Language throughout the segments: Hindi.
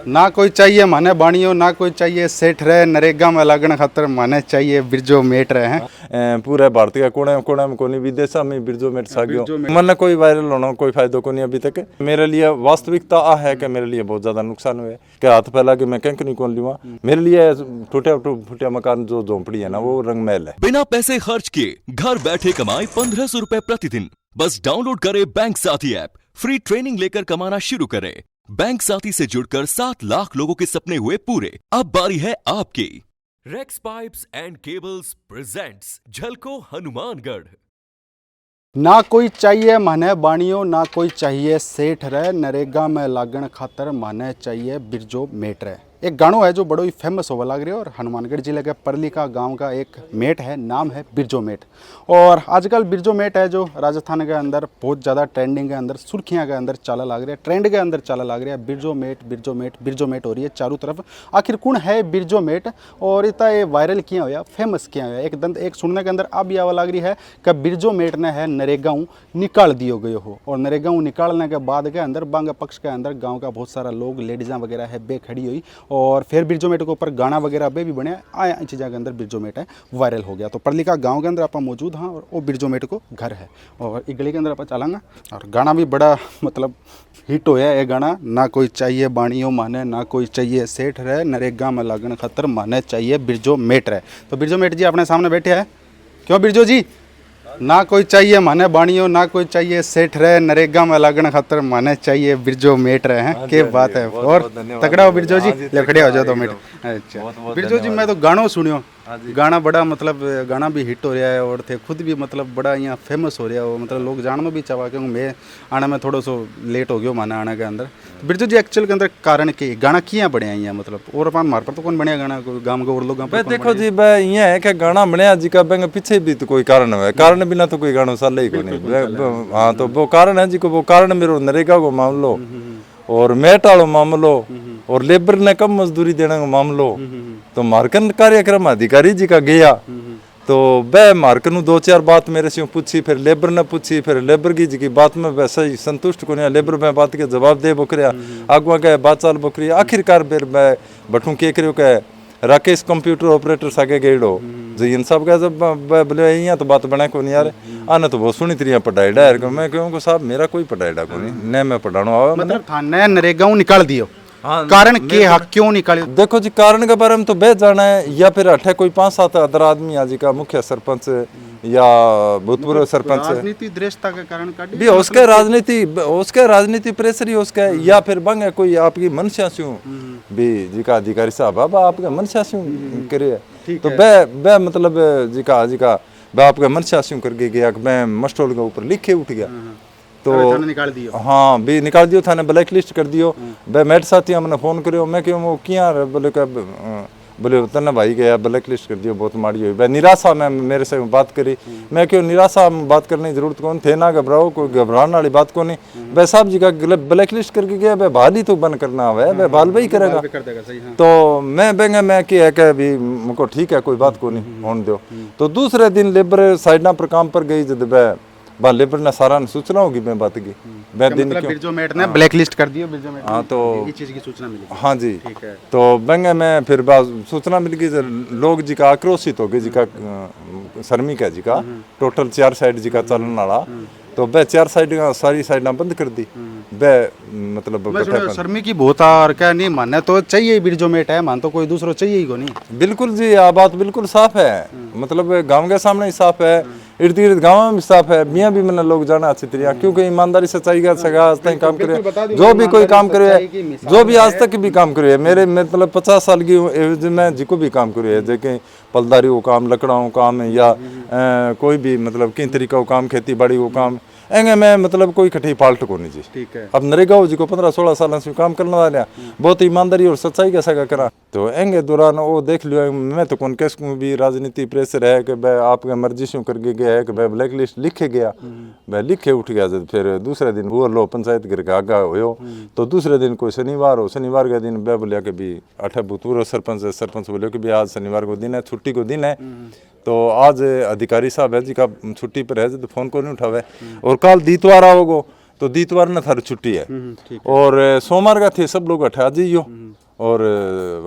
ना कोई चाहिए माने बाणियों, ना कोई चाहिए सेठ रहे, नरेगा में लागण खातर माने चाहिए बिरजो मेट रहे हैं। पूरे भारत का कोने कोने में कोनी विदेशा में बिरजो मेट सागियो मन कोई वायरल होना कोई फायदा को नहीं अभी तक। मेरे लिए वास्तविकता आ है कि मेरे लिए बहुत ज्यादा नुकसान हुए कि हाथ फैला के मैं कैंक नहीं खोल लूँगा। मेरे लिए टूटा मकान जो झोंपड़ी है ना वो रंगमहल है। बिना पैसे खर्च किए घर बैठे कमाए 1500 रुपए प्रतिदिन। बस डाउनलोड करें बैंक साथी ऐप, फ्री ट्रेनिंग लेकर कमाना शुरू करें। बैंक साथी से जुड़कर 7 लाख लोगों के सपने हुए पूरे। अब बारी है आपकी। Rex pipes and cables presents Jhalko Hanumangarh. ना कोई चाहिए माने बाणियों, ना कोई चाहिए सेठ रहे, नरेगा में लागण खातर माने चाहिए बिरजो मेट रहे। एक गानो है जो बड़ो ही फेमस होगा लग रही है और हनुमानगढ़ जिले के परलीका गांव का एक मेट है, नाम है बिरजो मेट। और आजकल बिरजो मेट है जो राजस्थान के अंदर बहुत ज़्यादा ट्रेंडिंग के अंदर, सुर्खियां के अंदर चाला लग रहा है, ट्रेंड के अंदर चाला लग रहा है। बिरजो मेट बिरजो मेट बिरजो मेट हो रही है चारों तरफ। आखिर कौन है बिरजो मेट और इतना ये वायरल किया हुआ, फेमस किया हुआ। एक सुनने के अंदर अब यह लग रही है कि बिरजो मेट ने है नरेगांव निकाल दियो गए हो और नरेगांव निकालने के बाद के अंदर बांग पक्ष के अंदर गाँव का बहुत सारा लोग लेडीज़ा वगैरह है बे खड़ी हुई और फिर बिरजो मेट के ऊपर गाना वगैरह बे भी बने आया इन चीज़ों के अंदर बिरजो मेट है वायरल हो गया। तो परलीका गांव के अंदर आप मौजूद हाँ और वो बिरजो मेट को घर है और एक गली के अंदर आप चलांगा और गाना भी बड़ा मतलब हिट होया है। गाना ना कोई चाहिए बाणियों माने, ना कोई चाहिए सेठ रहे, नरेगा में लागण खतर माने चाहिए बिरजो मेट रहे। तो बिरजो मेट जी अपने सामने बैठे हैं। क्यों बिरजो जी? ना कोई चाहिए माने बाणियों, ना कोई चाहिए सेठ रहे, नरेगा में लागण खातर माने चाहिए बिरजो मेट रहे हैं। क्या बात है। और तगड़ा हो बिरजो जी, ले खड़े हो जाओ तो मेट। अच्छा बिरजो जी, मैं तो गानों सुनियो, गाना बड़ा मतलब गाना भी हिट हो रहा है और थे खुद भी मतलब बड़ा यहाँ फेमस हो रहा है। मतलब लोग जानना भी चाहा क्योंकि मैं आने में थोड़ा सो लेट हो गया माना आने के अंदर। तो बिरजो जी एक्चुअल के अंदर कारण के गाना किया बने यहाँ मतलब और अपन मार पर तो कौन बढ़िया गाना गाँव के और लोग देखो जी भाई ये है कि गाना बनया जी का बेंग पीछे भी तो कोई कारण है, कारण बिना तो कोई गाना साल ही को नहीं। हाँ तो वो कारण है जी को, वो कारण मेरो नरेगा को मामलो और मेट वालो मामलो और लेबर ने कम मजदूरी देने का मामलो। तो मार्कन कार्यक्रम अधिकारी जी का गया तो वह मार्कन 2-4 बात मेरे से पूछी, फिर लेबर ने पूछी, फिर लेबर की जी की बात में वैसा ही संतुष्ट को नहीं, लेबर में बात के जवाब दे बोकरिया आगवा गए बात चाल बोकरी। आखिरकार फिर मैं बटू के करो के राकेश कंप्यूटर ऑपरेटर सागे गेड़ो जो इन सब का जब बोले यहाँ तो बात बना को नहीं यार आना तो बहुत सुनी तरिया पढ़ाईडा है। मैं कहूँ साहब मेरा कोई पढ़ाईडा को नहीं, न मैं पढ़ानो आवा मतलब थाने नरेगांव निकाल दियो। हाँ, कारण के हक क्यों निकाले? देखो जी कारण के बारे में तो बेच जाना है या फिर अठे कोई 5-7 अदर आदमी आज का मुखिया सरपंच या भूतपूर्व सरपंच राजनीति दृष्टता के कारण काटी भी उसके राजनीति प्रेशर ही उसका या फिर बंग है कोई आपकी मनशा से भी जी का अधिकारी साहब बाबा आपके मनशा से करे तो बे मतलब जी का बे आपके मनशा से करके गया मैं मस्टोल के ऊपर लिखे उठ गया तो निकाल दियो। हाँ भी निकाल दियो, थाने ब्लैक लिस्ट कर दियो। बे मेट साथी हमने फोन करियो, मैं क्यों वो किया बोले तन्ना भाई गया ब्लैक लिस्ट कर दियो बहुत माड़ी हुई। निराशा में मेरे से बात करी, मैं क्यों निराशा में बात करने की जरूरत कौन थे, ना घबराओ कोई घबराने वाली बात को नहीं। भाई साहब जी का ब्लैक लिस्ट करके गया भाई भाल ही तो बंद करना है भाई भाल भाई करेगा तो मैं बेंगे मैं कि है कि भी मुझको ठीक है कोई बात को नहीं होने दो। तो दूसरे दिन लेबर साइडा पर काम पर गई जब भाई लेबर ने सारा सूचना होगी मैं बात की मैं दिन मतलब बिरजो मेट ने ब्लैक लिस्ट कर दियो बिरजो मेट। हाँ तो इस चीज की सूचना मिली। हाँ जी ठीक है। तो बेंगे में फिर सूचना मिल गई, लोग जी का आक्रोशित हो गए जी का शर्मी का जी का टोटल 4 साइड जी का चलन वाला तो बे 4 साइड का सारी साइड बंद कर दी। बे मतलब शर्मी की बहुत और क्या नहीं मानने तो चाहिए बिरजो मेट है, मान तो कोई दूसरा चाहिए ही को नहीं। बिल्कुल जी आ बात बिल्कुल साफ है, मतलब गांव के सामने ही साफ है, इर्द गिर्द गाँव में भी साफ है। मियाँ भी मैंने लोग जाना अच्छी तरह क्योंकि ईमानदारी सच्चाई का सगा आज तक काम करे जो भी कोई काम करे जो भी आज तक भी काम करे मेरे मतलब 50 साल की एवज में जिको भी काम करे जैसे पलदारी वो काम लकड़ाओं काम या कोई भी मतलब किन तरीका वो काम खेती बाड़ी वो काम एंगे मैं मतलब कोई कठी फाल्ट को नहीं जी। ठीक है। अब नरेगा जी को 15-16 साल से काम करने वाले बहुत ईमानदारी और सच्चाई का सगा करा तो एंगे दौरान वो देख लियो मैं तो कौन कैस भी राजनीति प्रेशर है कि भाई आपके मर्जी से करके गया है कि भाई ब्लैक लिस्ट लिखे गया भाई लिखे उठ गया जब फिर दूसरे दिन वो लो पंचायत घर का आगा हो तो दूसरे दिन कोई शनिवार हो शनिवार के दिन बै बोलिया कि भी अठे भूतपूर्व सरपंच बोलियो कि भी आज शनिवार को दिन है छुट्टी को दिन है तो आज अधिकारी साहब है जी का छुट्टी पर है तो फोन को नहीं उठावे और कल दीतवार आओगो तो दीतवार न थारी छुट्टी है और सोमवार का थे सब लोग अठा जाइयो और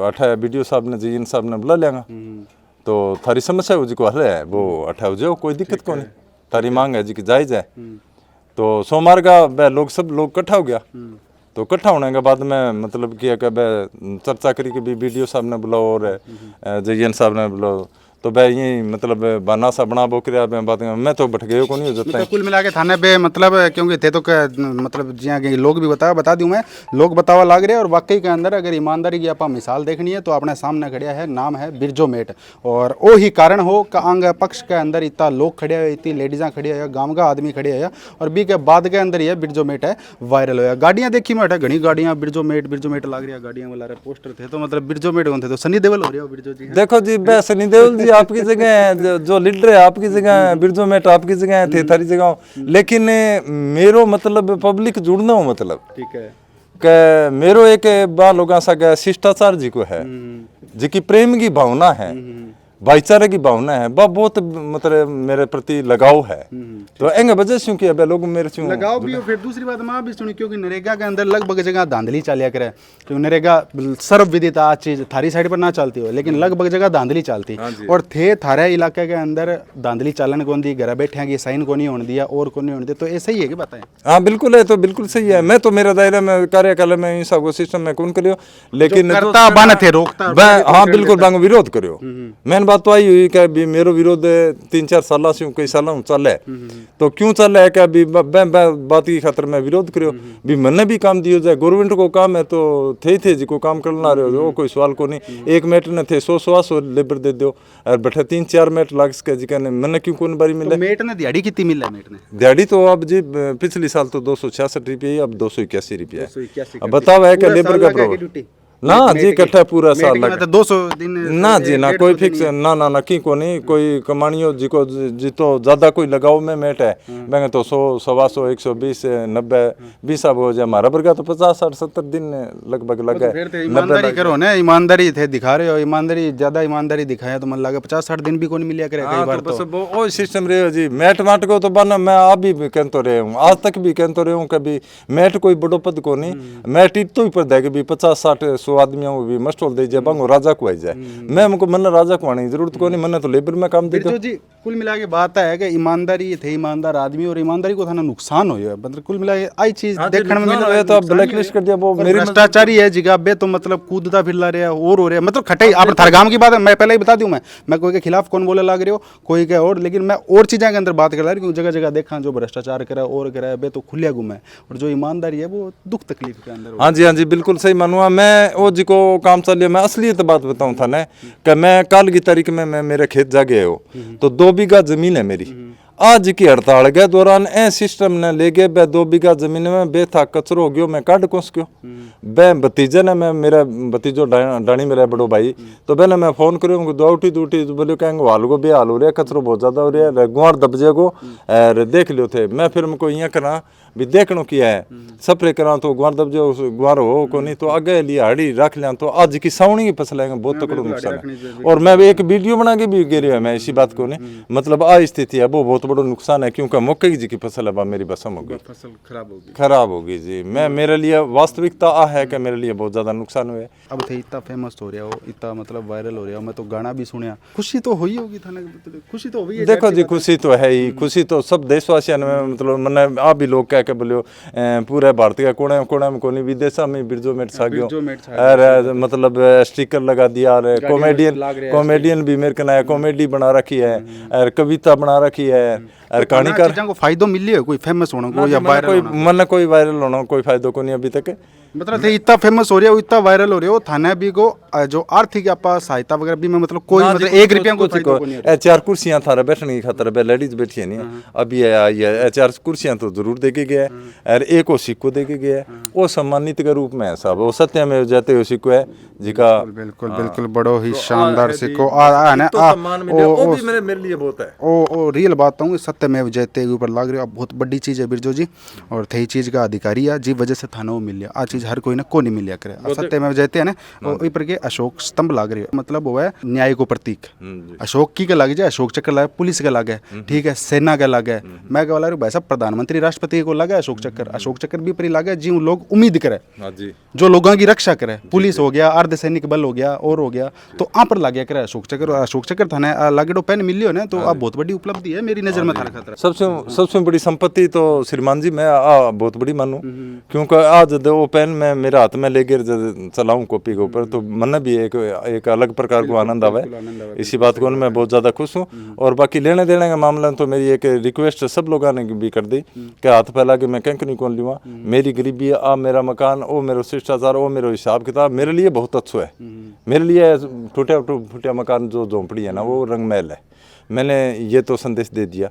अठा वीडियो साहब ने जी इन साहब ने बुला लेंगा तो थारी समस्या हो जी को हल है वो अठा हो जाओ, कोई दिक्कत को नहीं, थारी मांग है जी की जायज है। तो सोमवार का वह लोग सब लोग इकट्ठा हो गया, तो इकट्ठा होने के बाद में मतलब किया कि वह चर्चा करी कि भी वीडियो साहब ने बुलाओ और जयन साहब ने बुलाओ, तो वह यही मतलब बहाना सा बना बो कर बात मैं तो बैठ गए को नहीं हो जाता है। कुल मिला के थाने पे मतलब क्योंकि थे तो मतलब जिया के लोग भी बता दूं मैं, लोग बतावा लाग रहे हैं और वाकई के अंदर अगर ईमानदारी की आप मिसाल देखनी है तो अपने सामने खड़िया है, नाम है बिरजो मेट, और वो ही कारण हो का अंग पक्ष के अंदर इतना लोग खड़े हुए, इतनी लेडीजा खड़ी है, गाँव का आदमी खड़े है, और बी के बाद के अंदर ये बिरजो मेट है वायरल होया। गाड़ियाँ देखी मैं घनी गाड़ियाँ बिरजो मेट लाग रही, गाड़ियाँ वाला पोस्टर थे, तो मतलब बिरजो मेट कौन थे, तो सनी देओल हो रही हो बिरजो जी। देखो जी मैं सनी देओल जी आपकी जगह जो लीडर है आपकी जगह, बिरजो मेट आपकी जगह थे, थारी जगह, लेकिन मेरो मतलब पब्लिक जुड़ना हो मतलब ठीक है कि मेरो एक बा लोगों सा शिष्टाचार जी को है, जी की प्रेम की भावना है, भाईचारे की भावना है, वह बहुत मतलब मेरे प्रति लगाव है, तो एंगे वजह से कि अब लोग मेरे से लगाव भी हो। फिर दूसरी बात मैं भी सुनी क्योंकि नरेगा के अंदर लगभग जगह धांधली चालिया करे, क्योंकि नरेगा सर्व विदित आज चीज थारी साइड पर ना चलती हो, लेकिन लगभग जगह धांधली चलती, और थे थारे इलाके के अंदर धांधली चालन कौन दी, घर बैठे की साइन को नहीं होने दिया और को नहीं होने दिया, तो ऐसा ही है कि बताएं। हाँ बिल्कुल है, तो बिल्कुल सही है, मैं तो मेरा दायरा में कार्यकाल में इन सब सिस्टम में कौन करियो, लेकिन करता बन थे रोकता, हाँ बिल्कुल बांग विरोध करियो। मैंने बात तो आई हुई कि भी मेरो विरोध 3-4 साल से कई साल चल है, तो क्यों चल है कि अभी बात की खातर मैं विरोध करियो, भी मैंने भी काम दियो जाए, गवर्नमेंट को काम है तो थे जी को काम करना रहे हो, कोई सवाल को नहीं, एक मेट ने थे 100 लेबर दे दो और बैठे 3-4 मेट लाग सके जी कहने मैंने क्यों कौन बारी मिले। मेट ने दिहाड़ी कितनी मिला, मेट ने दिहाड़ी तो अब जी पिछली साल तो 266 रुपये, अब 281 रुपये। अब बताओ है कि लेबर का प्रॉब्लम ना जी इकट्ठा पूरा साल लगा 200 दिन ना जी ना कोई फिक्स ना की को नहीं, कोई कमानियो जी को जी तो ज्यादा कोई लगाओ में मेट है मैं तो 100 125 120 90 20 अब हो जाए, हमारा वर्गा तो 50 60 70 दिन लगभग लगा है। ईमानदारी करो ना, ईमानदारी थे दिखा रहे हो, ईमानदारी ज्यादा ईमानदारी दिखाया तो मन लगा 50-60 दिन भी को नहीं मिलिया करे कई बार, तो वो सिस्टम रहे जी। मैट माट को तो बना मैं आप भी कहते रहे हूँ, आज तक भी कहते रहे हूँ, कभी मैट कोई बड़ो पद को नहीं, मैट तो ही पर दे भी 50-60 आदमियों को भी मस्ट दे जाए बंगो राजा को आई जाए, मैं हमको मन राजा को आने की जरूरत को नहीं, मैंने तो लेबर में काम दे दो जी। कुल मिला के बात है कि ईमानदारी थे, ईमानदार आदमी, और ईमानदारी को था ना नुकसान हो गया, मतलब कुल मिला के आई चीज देखने में मिला तो ब्लैक लिस्ट कर दिया, वो मेरी भ्रष्टाचारी है जिगा बे, तो मतलब कूदता फिरला रहा और हो रहा है, मतलब खटाई आप थारगाम की बात है, मैं पहले ही बता दूं, मैं कोई के खिलाफ कौन बोले लाग रहे हो कोई के, और लेकिन मैं और चीज़ों के अंदर बात कर रहा हूँ, क्योंकि जगह जगह देखा जो भ्रष्टाचार करे और करे बे तो खुलिया घूमे, और जो ईमानदारी है वो दुख तकलीफ के अंदर। हाँ जी बिल्कुल सही मानूंगा मैं, वो जी को काम चलिए, मैं असलियत बात बताऊं था ना कि मैं कल की तारीख में मैं मेरे खेत जा गए हो तो 2 बीघा जमीन है मेरी, आज की हड़ताल के दौरान ए सिस्टम ने ले गए बे 2 बीघा जमीन में बे था कचरो हो गयो, मैं काट कोस गयो, बे भतीजे ने मैं मेरा भतीजो डाणी मेरा बड़ो भाई, तो पहले मैं फोन करूँ दूटी तो बोले कहेंगे हाल को बे हाल हो रहा है, कचरो बहुत ज्यादा हो रहा है, गुआर दबजे को देख लियो थे, मैं फिर मैं कोई करा भी देखनो किया है सप्रे करा तो गुआर दबजे गुआर हो को नहीं, तो आगे लिए हाड़ी रख लिया, तो आज की सावनी की फसल है बहुत तकड़ो नुकसान है, और मैं एक वीडियो बना के भी गिर मैं इसी बात को नहीं, मतलब आ स्थिति है वो बहुत बड़ा नुकसान है, क्योंकि मक्के की जी की फसल है मेरी बसम हो गई, फसल खराब होगी जी। मैं मेरे लिए वास्तविकता आ है कि मेरे लिए बहुत ज्यादा नुकसान हुए। अब थे इतना फेमस हो रहा हो, इतना मतलब वायरल हो रहा हो, मैं तो गाना भी सुनया, खुशी तो हुई होगी था ना, खुशी तो हुई है। देखो जी खुशी तो है ही, खुशी तो सब देशवासियों में, मतलब मैंने आप भी लोग कह के बोलियो पूरे भारत के कोने कोने में कोनी विदेशा में बिरजो मेट सागियो, और मतलब स्टिकर लगा दिया, और कॉमेडियन भी मेरे को कॉमेडी बना रखी है, और कविता बना रखी है, और कहानीकार को फायदो मिल है कोई फेमस होने को या वायरल मन कोई वायरल होना कोई फायदा को नहीं अभी तक, मतलब थे इतना फेमस हो रहा हो, इतना वायरल हो रहा हो, थाने भी को जो आर्थिक आप सहायता वगैरह भी में मतलब कोई मतलब 1 रुपया को फायदा को नहीं है। 4 कुर्सियां थारा बैठने की खातर बे लेडीज बैठी है नहीं, अभी ये 4 कुर्सियां तो जरूर दे के गया, और एक वो सिक्को दे के गया, वो सम्मानित के रूप में है साहब, वो सत्य में जाते हुए सिक्को है जिका बिल्कुल बड़ो ही शानदार सिक्को आ ना, वो भी मेरे लिए बहुत है, ओ रियल बात हूँ, सत्य में जयते ऊपर लाग रहे हो, बहुत बड़ी चीज़ है बिरजो जी, और थे चीज़ का अधिकारी है जी वजह से थाना मिल गया, आ चीज़ चीज़ हर कोई ने को नहीं मिलिया करे। सत्य में जयते हैं ना वही पर के अशोक स्तंभ लाग रहे मतलब वो है न्याय को प्रतीक। अशोक की का लागे, अशोक चक्र लागे, पुलिस का लागे, ठीक है, सेना का लागे, मैं कहला भाई साहब प्रधानमंत्री राष्ट्रपति को लागे अशोक चक्र भी पर लागे जी लोग उम्मीद करे जो लोगों की रक्षा करे। पुलिस हो गया, अर्धसैनिक बल हो गया और हो गया, तो आप पर लागे करे अशोक चक्र। और अशोक चक्र थाने लागे तो पेन मिलियो ना, तो आप बहुत बड़ी उपलब्धि है मेरी नजर में थारा खतरा। सबसे बड़ी संपत्ति तो श्रीमान जी मैं बहुत बड़ी मानूं, क्योंकि आज वो पेन मैं मेरे हाथ में लेकर चलाऊं कॉपी के ऊपर तो मन भी एक अलग प्रकार को आनंद आवे। इसी बात को मैं बहुत ज़्यादा खुश हूँ। और बाकी लेने देने का मामला तो मेरी एक रिक्वेस्ट सब लोगों ने भी कर दी कि हाथ फैला के मैं कंक नहीं कौन लूँगा, मेरी गरीबी आ मेरा मकान ओ मेरा शिष्टाचार ओ मेरा हिसाब किताब मेरे लिए बहुत अच्छा है। मेरे लिए टूटा मकान जो झोंपड़ी है ना वो रंगमहल है। मैंने ये तो संदेश दे दिया।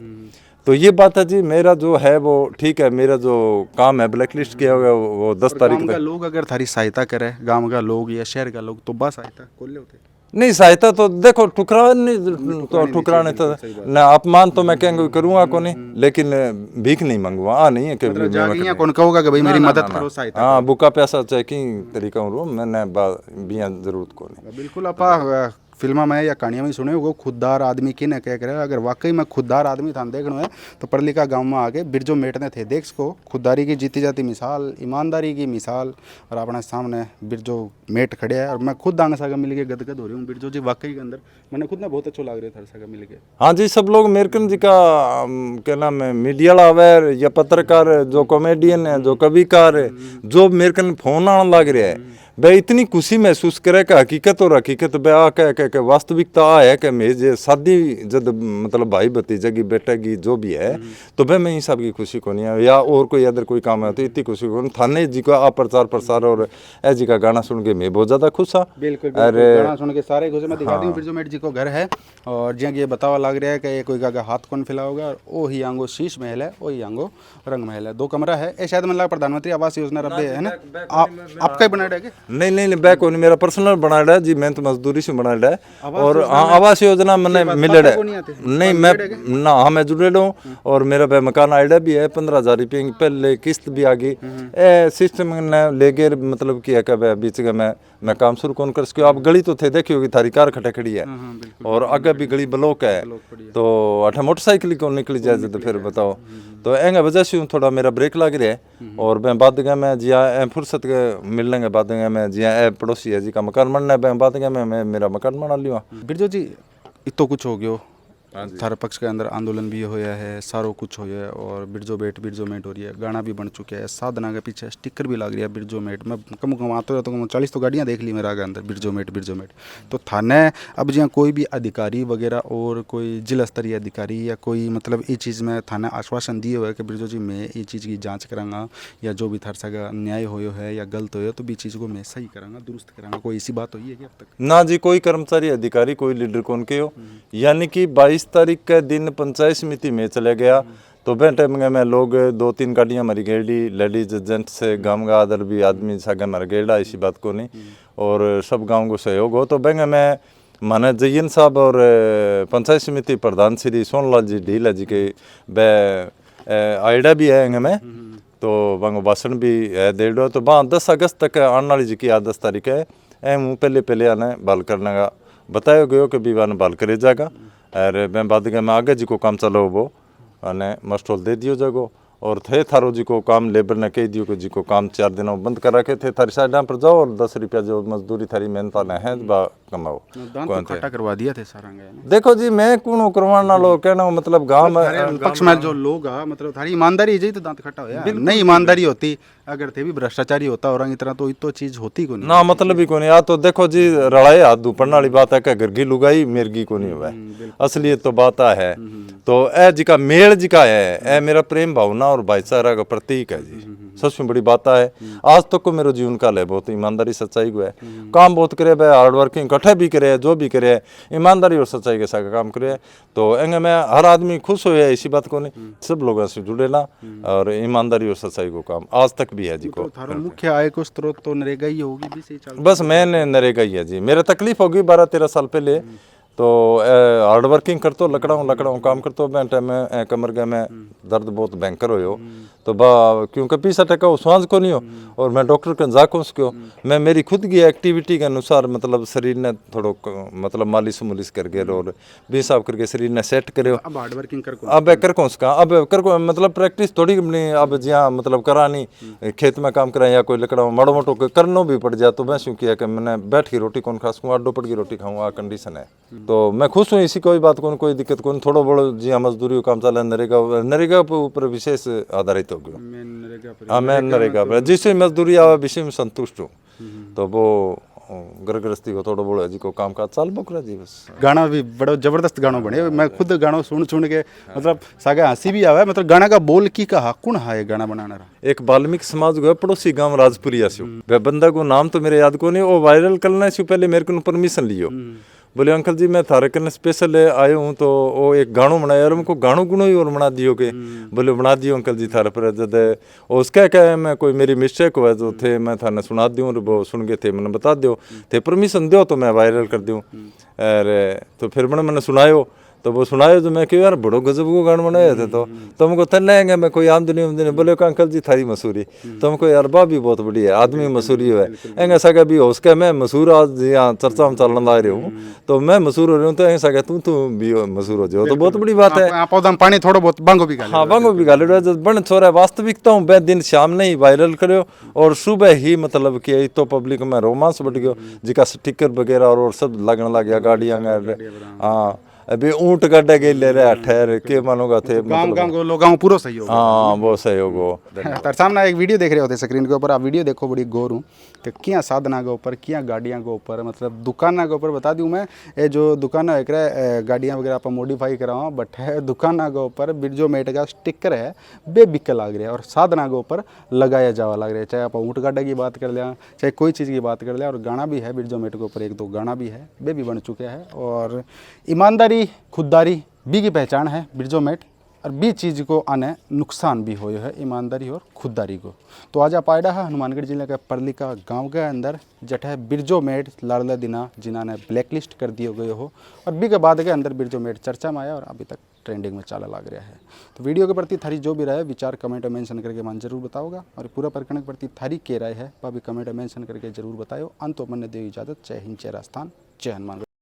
तो ये बात है जी, मेरा जो है वो ठीक है, मेरा जो काम है ब्लैक लिस्ट किया हुआ वो 10 तारीख तक लोग अगर थारी सहायता करे, गांव का लोग या शहर का लोग, तो बस सहायता खोले होते नहीं। सहायता तो देखो ठुकराने तो ना अपमान तो मैं कहेंगे करूँगा को नहीं, लेकिन भीख नहीं मंगवा नहीं है कि कौन कहोगा कि भाई मेरी मदद करो सहायता। हाँ बुका पैसा चाहे की तरीका हूँ मैंने बिया जरूरत को नहीं। बिल्कुल आप फिल्मा में या कहानियाँ में सुने हो खुददार आदमी की न कह करे। अगर वाकई में खुददार आदमी था देखना है तो परलिका गांव में आके बिरजो मेटने थे देख सको खुददारी की जीती जाती मिसाल, ईमानदारी की मिसाल। और अपने सामने बिरजो मेट खड़े है और मैं खुद आने सागा मिल के गदगद हो रही हूँ। बिरजो जी वाकई के अंदर मैंने खुद ने बहुत अच्छा लग रहा था सागा मिल के। हाँ जी, सब लोग मेरकन जी का क्या नाम है मीडिया अवेयर या पत्रकार जो कॉमेडियन है जो कविकार है जो मेरकन फोन आने लग रहा है भाई इतनी खुशी महसूस करे कि हकीकत और हकीकत बे आ कह वास्तविकता आ है कि मेरे शादी जब मतलब भाई भतीजा की बेटा की जो भी है तो भाई मैं सब की खुशी को नहीं है या और कोई अदर कोई काम है तो इतनी खुशी को थाने जी का प्रचार प्रसार और ए जी का गाना सुन के मैं बहुत ज़्यादा खुश हाँ। बिल्कुल गाना सुन के सारे खुश। मैं दिखा दूँ बिरजो मेट जी को घर है और जिया ये बतावा लग रहा है कि कोई का हाथ कौन फैला होगा और वो ही आंगो शीश महल है वो ही आंगो रंग महल है। 2 कमरा है ये शायद मतलब प्रधानमंत्री आवास योजना रबे है ना आपका ही बनाया है? नहीं बैक होने मेरा पर्सनल बनाया है जी, मेहनत मजदूरी से बनाया है। और आवास योजना मैंने मिले नहीं मैं ना हाँ मैं जुड़े हूँ और मेरा भाई मकान आइडिया भी है 15,000 रुपये की पहले किस्त भी आ गई। सिस्टम ने ले गए मतलब किया कि बीच का मैं काम शुरू कौन कर सके। आप गली तो थे देखियो कि थारी कार खड़ा खड़ी है और आगे भी गली ब्लॉक है तो अठा मोटरसाइकिल को निकली जाए तो फिर बताओ। तो एंगे वजह से थोड़ा मेरा ब्रेक लग रहा है और मैं बाद मैं जिया फुर्सत के मिलने के बाद मैं जिया पड़ोसी है जी का मकान बनना है बाद मैं मेरा मकान बना लिया। बिरजो जी इतो कुछ हो गयो थारे पक्ष के अंदर आंदोलन भी होया है सारो कुछ होया है और बिरजो मेट हो रही है, गाना भी बन चुके हैं, साधना के पीछे स्टिकर भी लग रही है बिरजो मेट। मैं कम आते रहता हूँ 40 तो गाड़ियाँ देख ली मेरे आगे अंदर बिरजो मेट। तो थाने अब जहाँ कोई भी अधिकारी वगैरह और कोई जिला स्तरीय अधिकारी या कोई मतलब ये चीज़ में थाने आश्वासन दिए हुए कि बिरजो जी मैं ये चीज़ की जाँच कराँगा या जो भी थार सगा अन्याय हो है या गलत हो तो भी चीज़ को मैं सही कराँगा दुरुस्त कराँगा, कोई ऐसी बात हुई है कि अब तक? ना जी, कोई कर्मचारी अधिकारी कोई लीडर कौन के हो। यानी कि 22 तारीख के दिन पंचायत समिति में चले गया तो बेटे में लोग 2-3 गाड़ियाँ मरी गई लेडीज जेंट्स से गाँव का आदर भी आदमी सागा मर गया ऐसी बात को नहीं और सब गाँव को सहयोग हो। तो बेंगे में माने जयन साहब और पंचायत समिति प्रधान श्री सोनलाल जी ढीला जी के बे आइडिया भी है में तो वहाँ भाषण भी है दे दो। तो वहाँ 10 अगस्त तक आने वाली जी की 10 तारीख है पहले आने बाल करने का बताया गयो कि भी बाल करे जाएगा और मैं बाद में आगे जी को काम चलो वो अने मस्टोल दे दियो जागो और थे थारो जी को काम लेबर ने कह दियो कि जी को काम 4 दिनों बंद करा के थे थारी साइड पर जाओ और 10 रुपया जो मजदूरी थारी मेहनत ने है कमाओ। खट्टा करवा दिया थे सारा। देखो जी मैं कौन करवाना लो कहना मतलब गांव पक्ष में जो लोग मतलब थारी ईमानदारी जी तो दांत खट्टा होया नहीं ईमानदारी होती अगर थे भी भ्रष्टाचारी होता और इतना तो इतो चीज होती को नहीं ना मतलब ही को नहीं। आ तो देखो जी रड़ाई हाथ दुपड़ने वाली बात है कि घर की लुगाई मिर्गी को नहीं हुआ असलियत तो बात है। तो ए जी का मेल जी का है ए मेरा प्रेम भावना और भाईचारा का प्रतीक है जी, सच में बड़ी बात है। आज तक को मेरा जीवन काल है बहुत ईमानदारी सच्चाई को है काम बहुत करे भाई हार्ड वर्किंग कट्ठे भी करे जो भी करे ईमानदारी और सच्चाई के साथ काम करे तो एंगे में हर आदमी खुश हो इसी बात को नहीं सब लोगों से जुड़े ना और ईमानदारी और सच्चाई को काम आज तक भी है जी को। तो मुख्य आय को स्रोत तो नरेगा ही होगी भी सही चल बस मैंने नरेगा ही है जी। मेरा तकलीफ होगी 12-13 साल पहले तो हार्ड वर्किंग करतो लकड़ाऊँ काम करतो मैं टाइम में कमर के में दर्द बहुत भयंकर हो तो क्योंकि पीसा टका वो सांझ को नहीं हो और मैं डॉक्टर के जाको उसको मैं मेरी खुद की एक्टिविटी के अनुसार मतलब शरीर ने थोड़ो मतलब मालिश मुलिश करके और बेसाब करके शरीर ने सेट करे अब हार्ड वर्किंग कर को अब कर को उसका अब कर को मतलब प्रैक्टिस थोड़ी अपनी अब जहाँ मतलब करानी खेत में काम करा या कोई लकड़ा माड़ो मोटो करनो भी पड़ जाए तो मैं क्यों किया कि मैंने बैठ की रोटी कौन खा सकूँ अड्डो पड़ की रोटी खाऊँ आ कंडीशन है तो मैं खुश हूँ इसी कोई बात कौन कोई दिक्कत कौन थोड़ो बड़ो जी मजदूरी काम चला नरेगा ऊपर विशेष आधारित हो गया हाँ मैं नरेगा पर जिससे मजदूरी आवे विषय में संतुष्ट हूँ तो वो घर गृहस्थी को थोड़ा बड़ा जी को काम काज चाल बकरा जी बस गाना भी बड़ा जबरदस्त गाना बने मैं खुद गाना सुन के मतलब सागे हंसी भी आवे मतलब गाना का बोल की कहा कौन है ये गाना बनाना रहा एक वाल्मीकि समाज को पड़ोसी गांव राजपुरिया से वह बंदा को नाम तो मेरे याद को नहीं वो वायरल करने से पहले मेरे को परमिशन लियो बोले अंकल जी मैं थारे कने स्पेशल आयो हूँ तो वो एक गानो बनाया यार हमको गानो गुनो ही और बना दियो के बोले बना दियो अंकल जी थारे पर जद उसका क्या है मैं कोई मेरी मिस्टेक हुआ जो थे मैं थाने सुना दूँ वो सुन के थे मैंने बता दो थे परमिशन दो तो मैं वायरल कर दूँ अरे तो फिर मैंने सुनायो तो वो सुनाए तो मैं क्यों यार बड़ो गजब को गाना बनाए थे तो तुमको तन लेंगे मैं कोई आमदनी उमदनी बोले अंकल जी थारी मसूरी तुमको यार बा भी बहुत बढ़िया आदमी मसूरी है एंगे सगा भी हो उसका मैं मसूर आज यहाँ चर्चा में चलने ला रही हूँ तो मैं मसूर हो रही हूँ तो एंगे सगा तू भी मसूर हो जाओ तो बहुत बड़ी बात है पौधा पानी थोड़ा बहुत बांगो भी हाँ बांगो भी गाले जब बन छोरा वास्तविकता हूँ बे दिन शाम ने ही वायरल करो और सुबह ही मतलब कि तो पब्लिक में रोमांस बढ़ गयो जिका स्टिकर वगैरह और सब लगने लग गया गाड़ियाँ हाँ अभी ऊँट गड्ढे के ले रहे ठहर के मानोगा थे गांव गांव को लोगों पूरा सहयोग हाँ वो सहयोग हो तर सामने एक वीडियो देख रहे होते स्क्रीन के ऊपर आप वीडियो देखो बड़ी गौर हूँ कि क्या साधना के ऊपर क्या गाड़ियाँ के ऊपर मतलब दुकाना के ऊपर बता दूँ मैं ये जो दुकान है गाड़ियाँ वगैरह आप मॉडिफाई कराओ बट है दुकाना के ऊपर बिरजो मेट का स्टिकर है बे बिक लग रहा है और साधना के ऊपर लगाया जावा लग रहा है चाहे आप ऊँट गाड्डे की बात कर लिया चाहे कोई चीज़ की बात कर लिया और गाना भी है बिरजो मेट के ऊपर एक दो गाना भी है बे भी बन चुके हैं और ईमानदारी खुददारी बी की पहचान है बिरजो मेट और बी चीज़ को आने नुकसान भी हो है ईमानदारी और खुददारी को तो आज आप आइडा है हनुमानगढ़ जिले के परलिका गांव के अंदर जट है बिरजो मेट लाड़ला दिना जिन्होंने ब्लैक लिस्ट कर दिए गए हो और बी के बाद के अंदर बिरजो मेट चर्चा में आया और अभी तक ट्रेंडिंग में चला लग रहा है तो वीडियो के प्रति थारी जो भी राय विचार कमेंट में मेंशन करके मन जरूर बताओगा और पूरा प्रकरण के प्रति थारी के राय है वह भी कमेंट में मेंशन करके जरूर बताओ अंत मन ने दे इजाजत जय हिंद जय राजस्थान जय हनुमानगढ़।